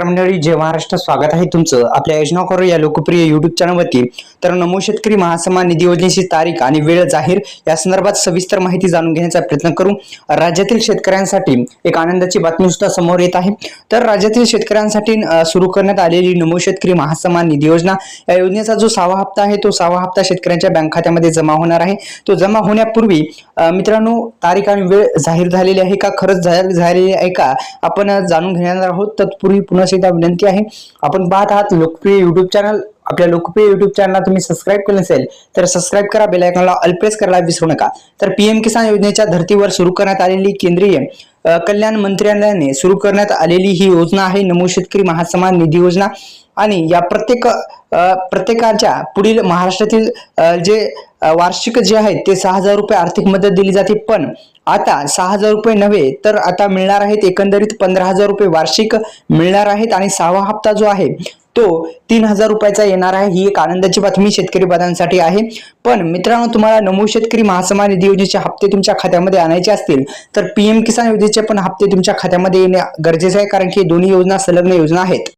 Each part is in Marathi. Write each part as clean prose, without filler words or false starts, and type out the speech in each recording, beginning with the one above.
मंडळी, जय महाराष्ट्र. स्वागत आहे तुमचं आपल्या योजना करू या लोकप्रिय युट्यूब चॅनलवरती. तर नमो शेतकरी महासन्मान निधी योजनेची तारीख आणि वेळ जाहीर या संदर्भात सविस्तर माहिती जाणून घेण्याचा प्रयत्न करू. राज्यातील शेतकऱ्यांसाठी एक आनंदाची बातमी सुद्धा समोर येत आहे. तर राज्यातील शेतकऱ्यांसाठी सुरू करण्यात आलेली नमो शेतकरी महासन्मान निधी योजना या योजनेचा जो 6वा हप्ता आहे तो 6वा हप्ता शेतकऱ्यांच्या बँक खात्यामध्ये जमा होणार आहे. तो जमा होण्यापूर्वी मित्रांनो तारीख आणि वेळ जाहीर झालेली आहे का, खरंच जाहीर झालेली आहे का, आपण जाणून घेणार आहोत. तत्पूर्वी पुन्हा एकदा विनंती आहे, आपण पाहत आहात लोकप्रिय युट्यूब चॅनल. आपल्या लोकप्रिय युट्यूब चॅनलला तुम्ही सबस्क्राईब केलं नसेल तर सबस्क्राईब करा, बेल आयकॉनला ऑल प्रेस करायला विसरू नका. तर पीएम किसान योजनेच्या धर्तीवर सुरू करण्यात आलेली केंद्रीय कल्याण मंत्रालयाने सुरू करण्यात आलेली ही योजना आहे नमो शेतकरी महासन्मान निधी योजना. आणि या प्रत्येकाच्या पुढील महाराष्ट्रातील जे वार्षिक जे आहे ते 6,000 रुपये आर्थिक मदत दिली जाते. पण आता 6,000 रुपये नव्हे तर आता मिळणार आहेत एकंदरीत 15,000 रुपये वार्षिक मिळणार आहेत. आणि 6वा हप्ता जो आहे तो 3,000 रुपयाचा येणार आहे. ही एक आनंदाची बातमी शेतकरी बांधवांसाठी आहे. पण मित्रांनो, तुम्हाला नमो शेतकरी महासन्मान निधी योजनेचे हप्ते तुमच्या खात्यामध्ये आणायचे असतील तर पीएम किसान योजनेचे पण हप्ते तुमच्या खात्यामध्ये येणे गरजेचे आहे, कारण की दोन्ही योजना संलग्न योजना आहेत.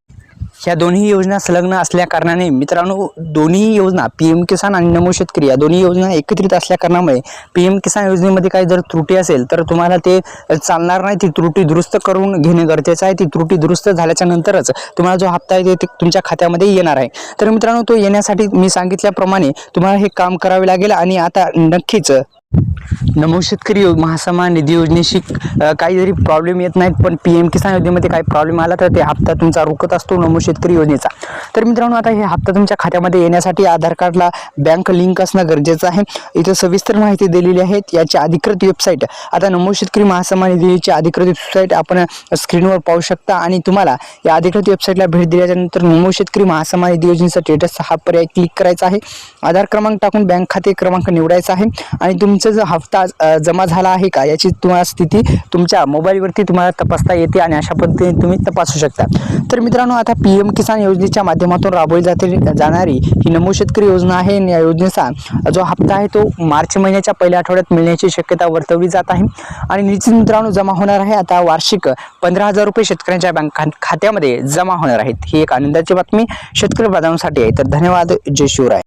ह्या दोन्ही योजना संलग्न असल्या कारणाने मित्रांनो, दोन्ही योजना पीएम किसान आणि नमो शेतकरी या दोन्ही योजना एकत्रित असल्या कारणामुळे पीएम किसान योजनेमध्ये काही जर त्रुटी असेल तर तुम्हाला ते चालणार नाही. ती त्रुटी दुरुस्त करून घेणे गरजेचं आहे. ती त्रुटी दुरुस्त झाल्याच्या नंतरच तुम्हाला जो हप्ता आहे ते तुमच्या खात्यामध्ये येणार आहे. तर मित्रांनो, तो येण्यासाठी मी सांगितल्याप्रमाणे तुम्हाला हे काम करावे लागेल. आणि आता नक्कीच नमो शेतकरी महासन्मान निधी योजनेशी काही जरी प्रॉब्लेम येत नाहीत, पण पीएम किसान योजनेमध्ये काही प्रॉब्लेम आला तर ते हप्ता तुमचा रोखत असतो नमो शेतकरी योजनेचा. तर मित्रांनो, आता हे हप्ता तुमच्या खात्यामध्ये येण्यासाठी आधार कार्डला बँक लिंक असणं गरजेचं आहे. इथे सविस्तर माहिती दिलेली आहे. याची अधिकृत वेबसाईट, आता नमो शेतकरी महासन्मान निधीची अधिकृत वेबसाईट आपण स्क्रीनवर पाहू शकता. आणि तुम्हाला या अधिकृत वेबसाईटला भेट दिल्यानंतर नमो शेतकरी महासन्मान निधी योजनेचा स्टेटस हा पर्याय क्लिक करायचा आहे. आधार क्रमांक टाकून बँक खाते क्रमांक निवडायचा आहे. आणि तुमचा जो हप्ता जमा झाला आहे का याची तुम्हाला स्थिती तुमच्या मोबाईलवरती तुम्हाला तपासता येते आणि अशा पद्धतीने तुम्ही तपासू शकता. तर मित्रांनो, आता पीएम किसान योजनेच्या माध्यमातून राबवली जाणारी ही नमो शेतकरी योजना आहे. या योजनेचा जो हप्ता आहे तो मार्च महिन्याच्या पहिल्या आठवड्यात मिळण्याची शक्यता वर्तवली जात आहे. आणि निश्चित मित्रांनो जमा होणार आहे आता वार्षिक 15,000 रुपये शेतकऱ्यांच्या बँक खात्यामध्ये जमा होणार आहेत. ही एक आनंदाची बातमी शेतकरी बांधवांसाठी आहे. तर धन्यवाद. जय शिवराय.